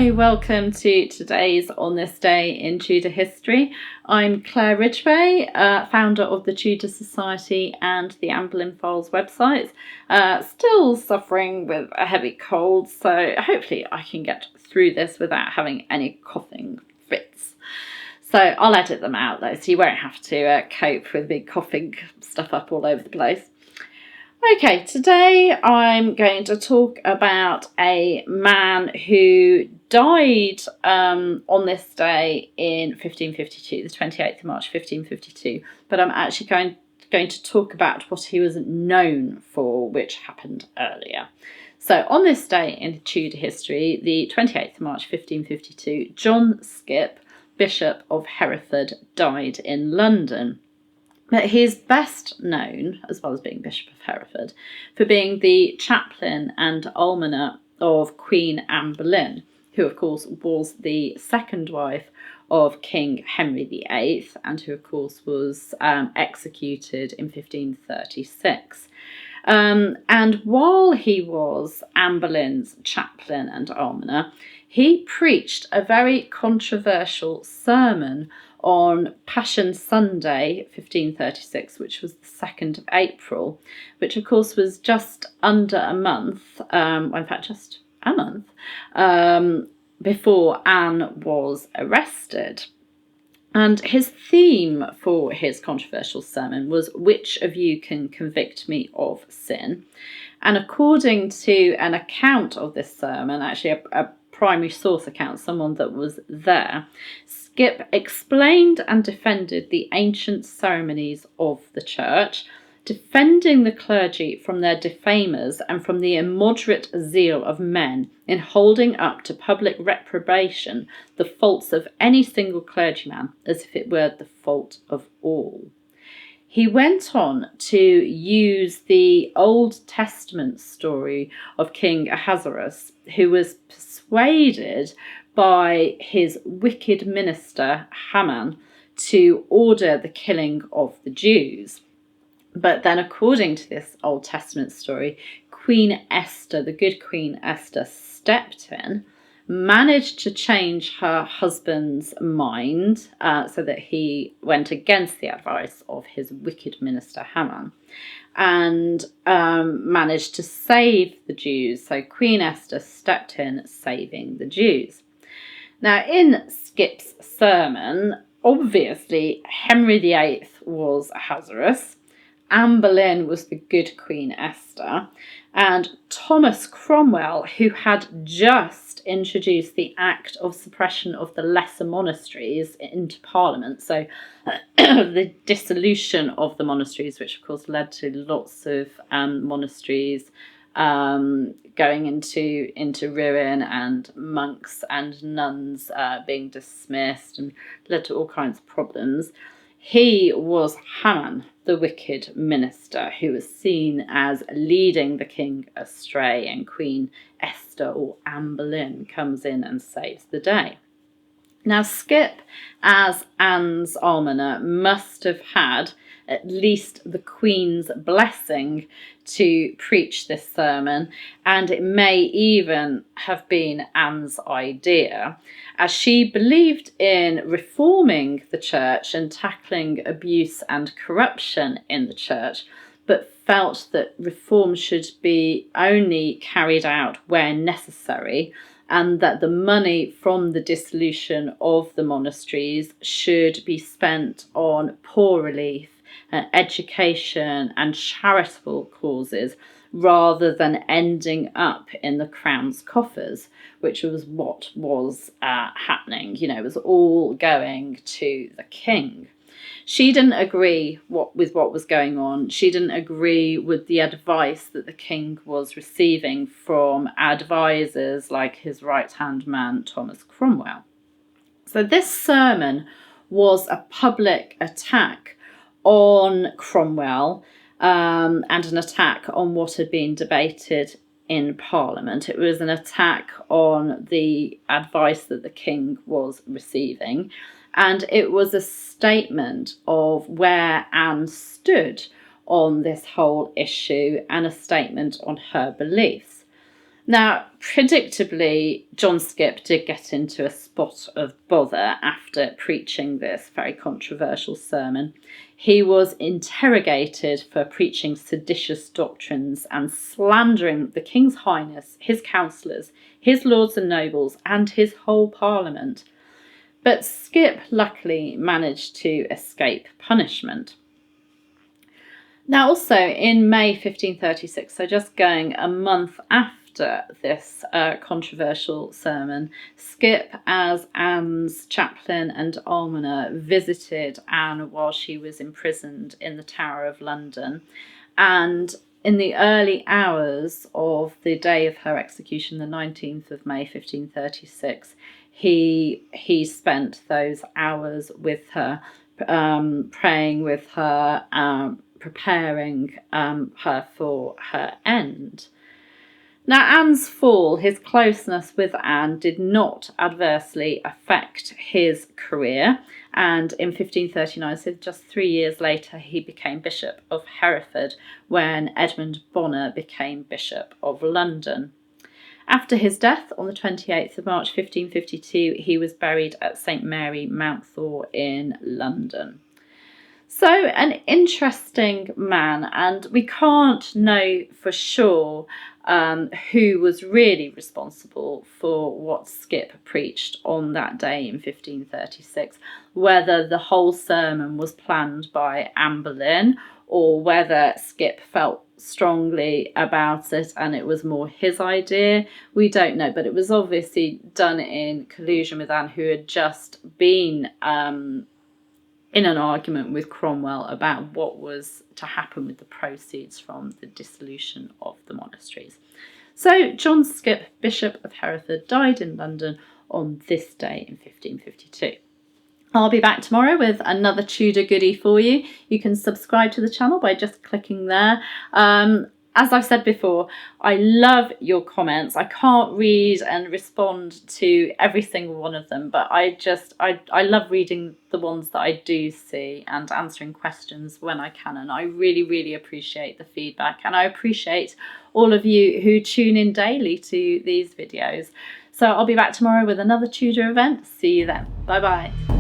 Hi, welcome to today's On This Day in Tudor History. I'm Claire Ridgway, founder of the Tudor Society and the Anne Boleyn Files website. Still suffering with a heavy cold, so hopefully I can get through this without having any coughing fits. So I'll edit them out though, so you won't have to cope with me coughing stuff up all over the place. Okay, today I'm going to talk about a man who died on this day in 1552, the 28th of March 1552, but I'm actually going to talk about what he was known for, which happened earlier. So on this day in Tudor history, the 28th of March 1552, John Skipp, Bishop of Hereford, died in London. But he is best known, as well as being Bishop of Hereford, for being the chaplain and almoner of Queen Anne Boleyn, who of course was the second wife of King Henry VIII and who of course was executed in 1536. And while he was Anne Boleyn's chaplain and almoner, he preached a very controversial sermon on Passion Sunday 1536, which was the 2nd of April, which of course was just under a month, in fact just a month, before Anne was arrested. And his theme for his controversial sermon was, "Which of you can convict me of sin?" And according to an account of this sermon, actually a primary source account, someone that was there, Skipp explained and defended the ancient ceremonies of the church, defending the clergy from their defamers and from the immoderate zeal of men in holding up to public reprobation the faults of any single clergyman as if it were the fault of all. He went on to use the Old Testament story of King Ahasuerus, who was persuaded by his wicked minister Haman to order the killing of the Jews. But then, according to this Old Testament story, Queen Esther, the good Queen Esther, stepped in, managed to change her husband's mind so that he went against the advice of his wicked minister Haman, and managed to save the Jews. So Queen Esther stepped in, saving the Jews. Now, in Skipp's sermon, obviously Henry VIII was Ahasuerus, Anne Boleyn was the good Queen Esther, and Thomas Cromwell, who had just introduced the Act of Suppression of the Lesser Monasteries into Parliament, so the dissolution of the monasteries, which of course led to lots of monasteries going into ruin, and monks and nuns being dismissed, and led to all kinds of problems. He was Haman, the wicked minister, who was seen as leading the king astray, and Queen Esther, or Anne Boleyn, comes in and saves the day. Now, Skipp, as Anne's almoner, must have had at least the Queen's blessing to preach this sermon, and it may even have been Anne's idea, as she believed in reforming the church and tackling abuse and corruption in the church, but felt that reform should be only carried out where necessary, and that the money from the dissolution of the monasteries should be spent on poor relief, education and charitable causes, rather than ending up in the crown's coffers, which was what was happening. It was all going to the king. She didn't agree with what was going on. She didn't agree with the advice that the king was receiving from advisors like his right-hand man, Thomas Cromwell. So this sermon was a public attack on Cromwell and an attack on what had been debated in Parliament. It was an attack on the advice that the king was receiving, and it was a statement of where Anne stood on this whole issue and a statement on her beliefs. Now, predictably, John Skipp did get into a spot of bother after preaching this very controversial sermon. He was interrogated for preaching seditious doctrines and slandering the King's Highness, his councillors, his lords and nobles, and his whole parliament. But Skipp luckily managed to escape punishment. Now, also in May 1536, so just going a month after this controversial sermon, Skipp, as Anne's chaplain and almoner, visited Anne while she was imprisoned in the Tower of London. And in the early hours of the day of her execution, the 19th of May 1536, he spent those hours with her, praying with her, preparing her for her end. Now, Anne's fall, his closeness with Anne, did not adversely affect his career, and in 1539, so just 3 years later, he became Bishop of Hereford when Edmund Bonner became Bishop of London. After his death on the 28th of March 1552, he was buried at St Mary Mountthor in London. So, an interesting man, and we can't know for sure who was really responsible for what Skipp preached on that day in 1536, whether the whole sermon was planned by Anne Boleyn or whether Skipp felt strongly about it and it was more his idea. We don't know, but it was obviously done in collusion with Anne, who had just been in an argument with Cromwell about what was to happen with the proceeds from the dissolution of the monasteries. So John Skipp, Bishop of Hereford, died in London on this day in 1552. I'll be back tomorrow with another Tudor goodie for you. You can subscribe to the channel by just clicking there. As I've said before, I love your comments. I can't read and respond to every single one of them, but I love reading the ones that I do see and answering questions when I can. And I really, really appreciate the feedback. And I appreciate all of you who tune in daily to these videos. So I'll be back tomorrow with another Tudor event. See you then. Bye bye.